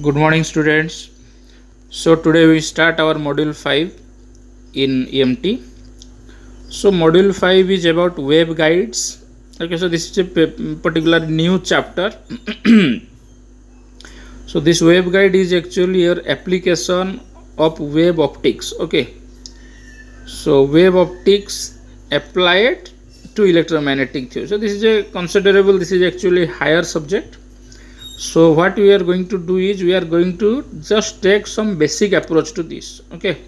Good morning, students. So today we start our module 5 in EMT. So module 5 is about web guides. Okay, so this is a particular new chapter. So this web guide is actually your application of web optics. Okay, so web optics applied to electromagnetic theory. So this is a considerable, this is actually higher subject. So what we are going to do is we are going to just take some basic approach to this. Okay,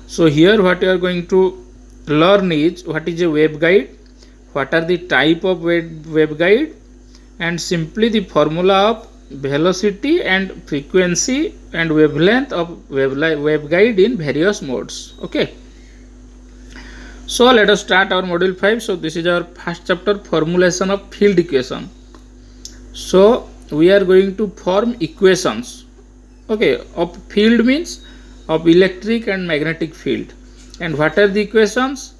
so here what we are going to learn is what is a waveguide, what are the type of waveguide, and simply the formula of velocity and frequency and wavelength of waveguide in various modes. Okay, so let us start our module 5. So this is our first chapter, formulation of field equation. So we are going to form equations, okay, of field means of electric and magnetic field. And what are the equations?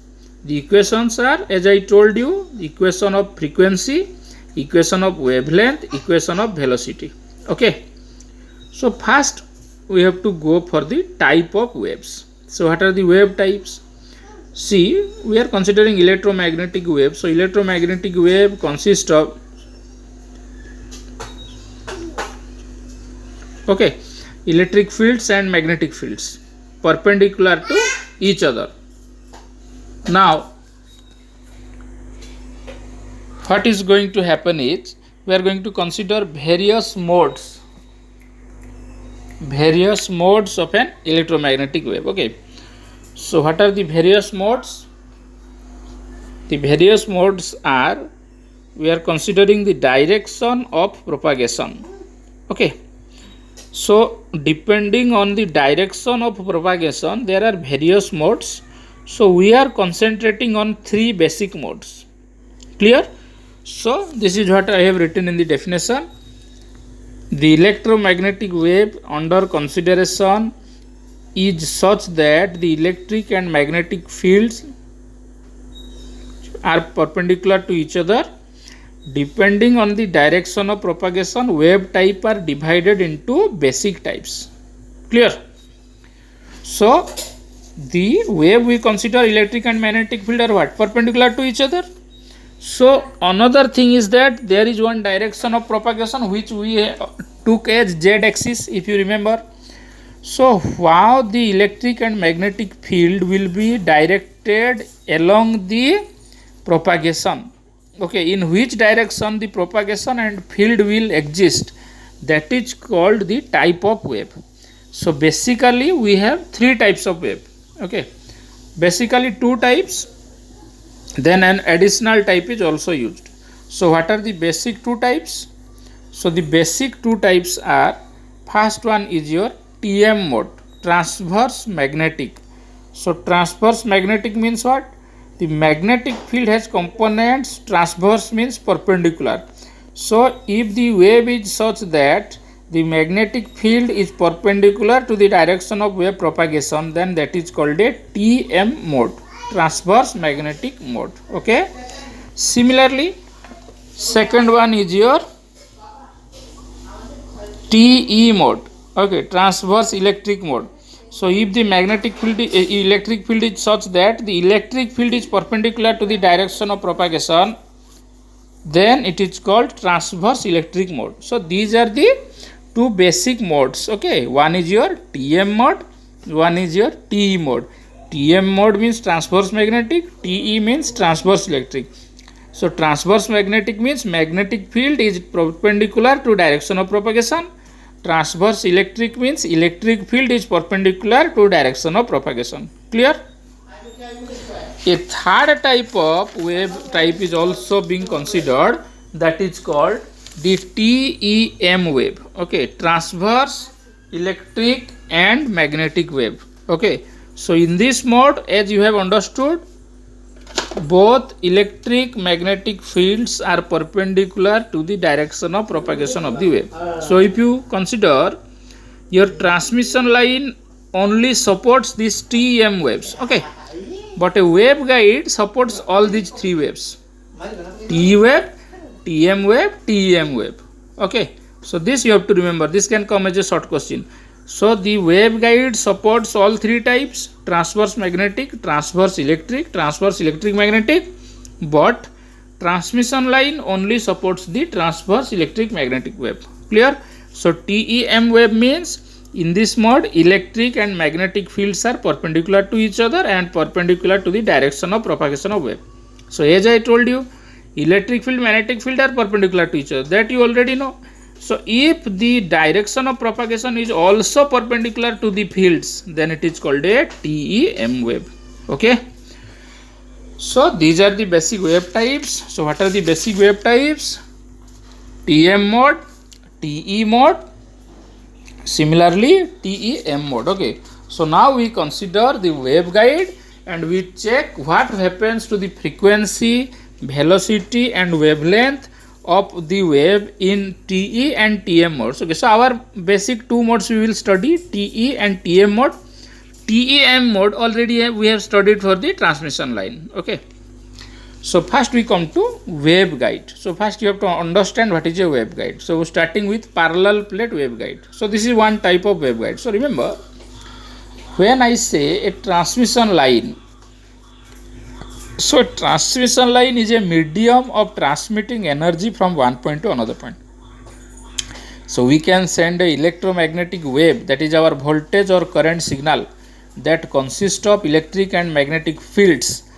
The equations are, as I told you, equation of frequency, equation of wavelength, equation of velocity. Okay, so first we have to go for the type of waves. So what are the wave types? See, we are considering electromagnetic wave. So electromagnetic wave consists of, okay, electric fields and magnetic fields perpendicular to each other. Now what is going to happen is we are going to consider various modes of an electromagnetic wave. Okay, so what are the various modes? The various modes are, we are considering the direction of propagation. Okay, so depending on the direction of propagation there are various modes. So we are concentrating on three basic modes. Clear? So this is what I have written in the definition. The electromagnetic wave under consideration is such that the electric and magnetic fields are perpendicular to each other. Depending on the direction of propagation, wave type are divided into basic types. Clear? So the wave we consider electric and magnetic field are what? Perpendicular to each other. So another thing is that there is one direction of propagation which we took as z axis, if you remember. So how the electric and magnetic field will be directed along the propagation, okay, in which direction the propagation and field will exist, that is called the type of wave. So basically we have three types of wave. Okay, basically two types, then an additional type is also used. So what are the basic two types? So the basic two types are, first one is your TM mode, transverse magnetic. So transverse magnetic means what? The magnetic field has components, transverse means perpendicular. So if the wave is such that the magnetic field is perpendicular to the direction of wave propagation, then that is called a TM mode, transverse magnetic mode. Okay, similarly second one is your TE mode, okay, transverse electric mode. So if the magnetic field electric field is such that the electric field is perpendicular to the direction of propagation, then it is called transverse electric mode. So these are the two basic modes. Okay, one is your TM mode, one is your TE mode. TM mode means transverse magnetic, TE means transverse electric. So transverse magnetic means magnetic field is perpendicular to direction of propagation. Transverse electric means electric field is perpendicular to direction of propagation. Clear? A third type of wave type is also being considered, that is called the TEM wave. Okay, transverse electric and magnetic wave. Okay, so in this mode, as you have understood, both electric magnetic fields are perpendicular to the direction of propagation of the wave. So if you consider your transmission line only supports these TEM waves, okay, but a waveguide supports all these three waves: TE wave, TM wave, TEM wave. Okay, So this you have to remember, this can come as a short question. So the waveguide supports all three types: transverse magnetic, transverse electric magnetic, but transmission line only supports the transverse electric magnetic wave. Clear? So TEM wave means in this mode electric and magnetic fields are perpendicular to each other and perpendicular to the direction of propagation of wave. So as I told you, electric field, magnetic field are perpendicular to each other, that you already know. So if the direction of propagation is also perpendicular to the fields, then it is called a TEM wave. Okay. So these are the basic wave types. So what are the basic wave types? TM mode, TE mode, similarly TEM mode. Okay. So now we consider the waveguide and we check what happens to the frequency, velocity and wavelength of the wave in TE and TM modes. Okay, so our basic two modes we will study, TE and TM mode. TEM mode already we have studied for the transmission line. Okay, so first we come to waveguide. So first you have to understand what is a waveguide. So starting with parallel plate waveguide. So this is one type of waveguide. So remember, when I say a transmission line, so transmission line is a medium of transmitting energy from one point to another point. So we can send a electromagnetic wave, that is our voltage or current signal, that consists of electric and magnetic fields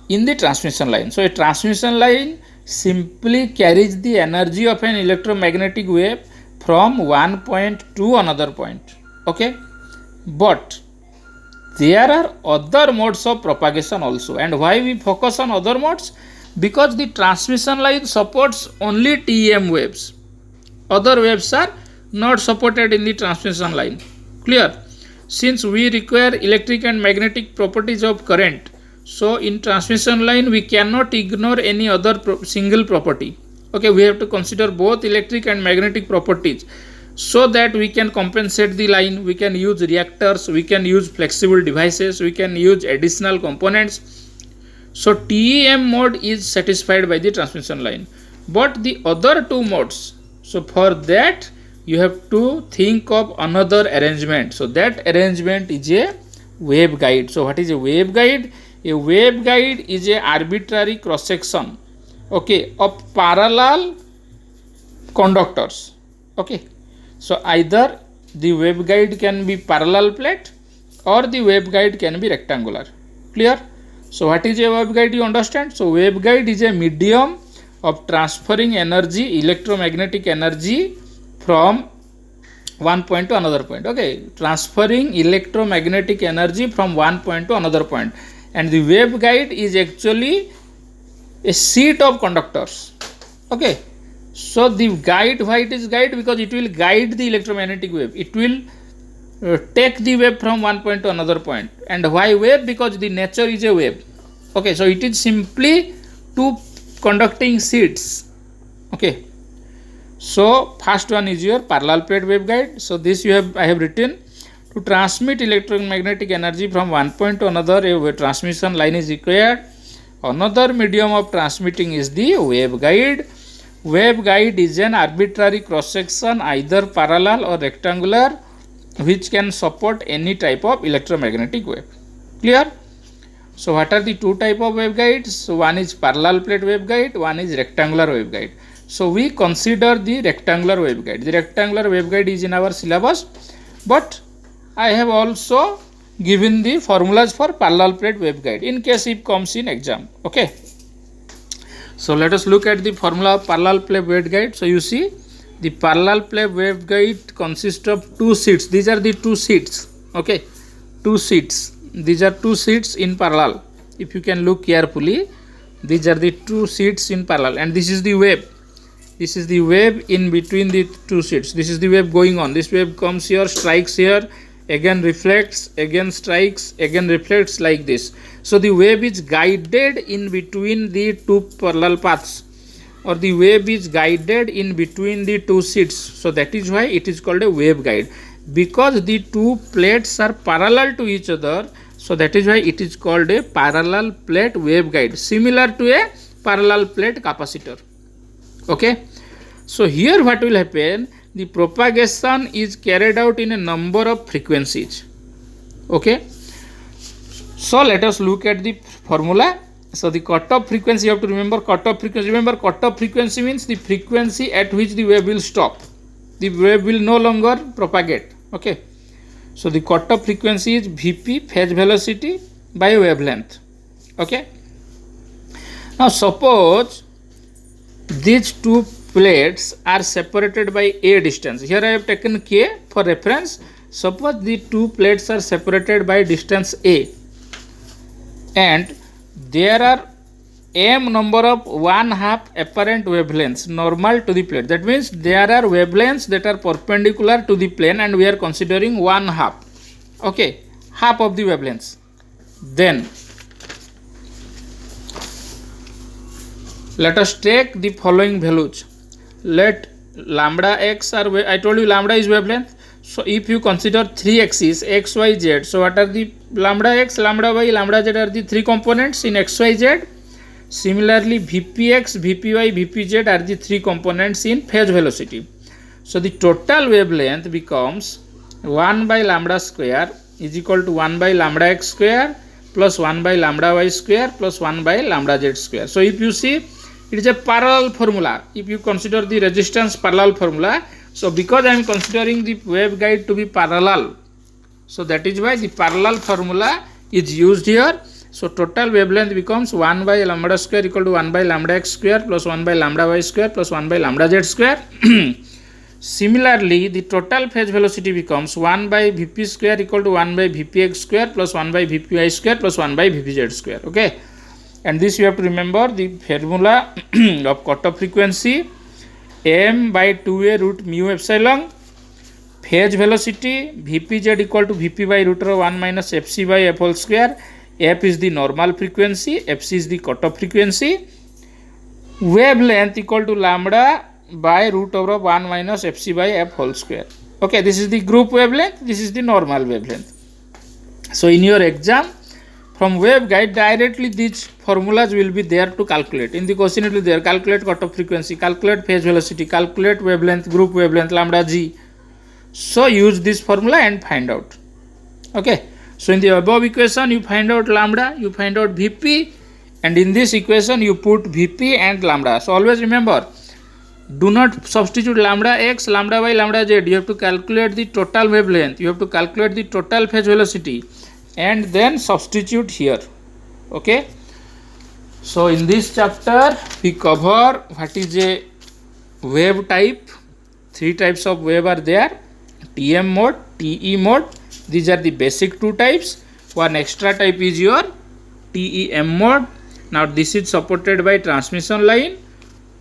in the transmission line. So a transmission line simply carries the energy of an electromagnetic wave from one point to another point. Okay, but there are other modes of propagation also. And why we focus on other modes? Because the transmission line supports only TEM waves. Other waves are not supported in the transmission line. Clear? Since we require electric and magnetic properties of current, so in transmission line we cannot ignore any other single property. Okay, we have to consider both electric and magnetic properties, so that we can compensate the line. We can use reactors, we can use flexible devices, we can use additional components. So TEM mode is satisfied by the transmission line, but the other two modes, so for that you have to think of another arrangement. So that arrangement is a waveguide. So what is a waveguide? A waveguide is a arbitrary cross section, okay, of parallel conductors. Okay, so either the waveguide can be parallel plate or the waveguide can be rectangular. Clear? So what is a waveguide, you understand? So waveguide is a medium of transferring energy, electromagnetic energy, from one point to another point. Okay, transferring electromagnetic energy from one point to another point. And the waveguide is actually a sheet of conductors. Okay, so the guide, why it is guide? Because it will guide the electromagnetic wave. It will take the wave from one point to another point. And why wave? Because the nature is a wave. Okay, so it is simply two conducting sheets. Okay, so first one is your parallel plate waveguide. So this I have written, to transmit electromagnetic energy from one point to another, a transmission line is required. Another medium of transmitting is the waveguide. Waveguide is an arbitrary cross section, either parallel or rectangular, which can support any type of electromagnetic wave. Clear? So what are the two type of waveguides? So one is parallel plate waveguide, one is rectangular waveguide. So we consider the rectangular waveguide. The rectangular waveguide is in our syllabus, but I have also given the formulas for parallel plate waveguide in case it comes in exam. Okay, so let us look at the formula of parallel plate waveguide. So you see, the parallel plate waveguide consists of two sheets. These are the two sheets. Okay, two sheets. These are two sheets in parallel. If you can look carefully, these are the two sheets in parallel, and this is the wave. This is the wave in between the two sheets. This is the wave going on. This wave comes here, strikes here, again reflects, again strikes, again reflects, like this. So the wave is guided in between the two parallel paths, or the wave is guided in between the two sheets. So that is why it is called a waveguide, because the two plates are parallel to each other. So that is why it is called a parallel plate waveguide, similar to a parallel plate capacitor. Okay, so here what will happen? the propagation is carried out in a number of frequencies. Okay, so let us look at the formula. So the cutoff frequency, you have to remember cutoff frequency. Remember, cutoff frequency means the frequency at which the wave will stop. The wave will no longer propagate. Okay, so the cutoff frequency is Vp, phase velocity, by wavelength. Okay, now suppose these two plates are separated by a distance. Here I have taken k for reference. Suppose the two plates are separated by distance a, and there are m number of 1/2 apparent wavelengths normal to the plate. That means there are wavelengths that are perpendicular to the plane, and we are considering 1/2. Okay, half of the wavelengths. Then let us take the following values. Let lambda x are, I told you lambda is wavelength. So if you consider three axes x, y, z, so what are the lambda x, lambda y, lambda z are the three components in x, y, z. Similarly, Vpx, Vpy, Vpz are the three components in phase velocity. So the total wavelength becomes 1 by lambda square is equal to 1 by lambda x square plus 1 by lambda y square plus 1 by lambda z square. So if you see, it is a parallel formula. If you consider the resistance parallel formula, so because I am considering the waveguide to be parallel, so that is why the parallel formula is used here. So total wavelength becomes 1 by lambda square equal to 1 by lambda x square plus 1 by lambda y square plus 1 by lambda z square. Similarly, the total phase velocity becomes 1 by Vp square equal to 1 by Vpx square plus 1 by Vpy square plus 1 by Vpz square. Okay, and this you have to remember the formula of cutoff frequency, m by 2a root mu epsilon, phase velocity Vpz equal to Vp by root of 1 minus fc by f whole square. F is the normal frequency, fc is the cutoff frequency, wavelength equal to lambda by root over 1 minus fc by f whole square. Okay, this is the group wavelength, this is the normal wavelength. So in your exam, from waveguide directly these formulas will be there to calculate. In the question it will be there, calculate cutoff frequency, calculate phase velocity, calculate wavelength, group wavelength, lambda g. So use this formula and find out. Okay, so in the above equation you find out lambda, you find out Vp, and in this equation you put Vp and lambda. So always remember, do not substitute lambda x, lambda y, lambda z. You have to calculate the total wavelength, you have to calculate the total phase velocity, and then substitute here. Okay, so in this chapter we cover what is a wave type. Three types of wave are there: TM mode, TE mode. These are the basic two types. One extra type is your TEM mode. Now this is supported by transmission line.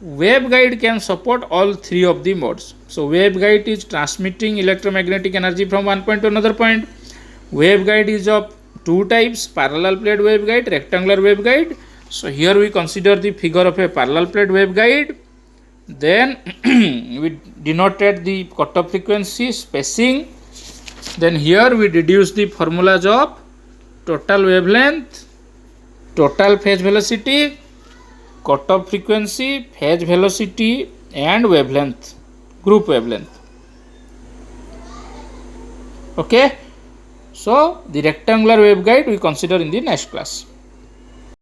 Waveguide can support all three of the modes. So waveguide is transmitting electromagnetic energy from one point to another point. Waveguide is of two types: parallel plate waveguide, rectangular waveguide. So here we consider the figure of a parallel plate waveguide. Then we denoted the cutoff frequency, spacing. Then here we deduce the formulas of total wavelength, total phase velocity, cutoff frequency, phase velocity, and wavelength, group wavelength. Okay, so the rectangular waveguide we consider in the next class.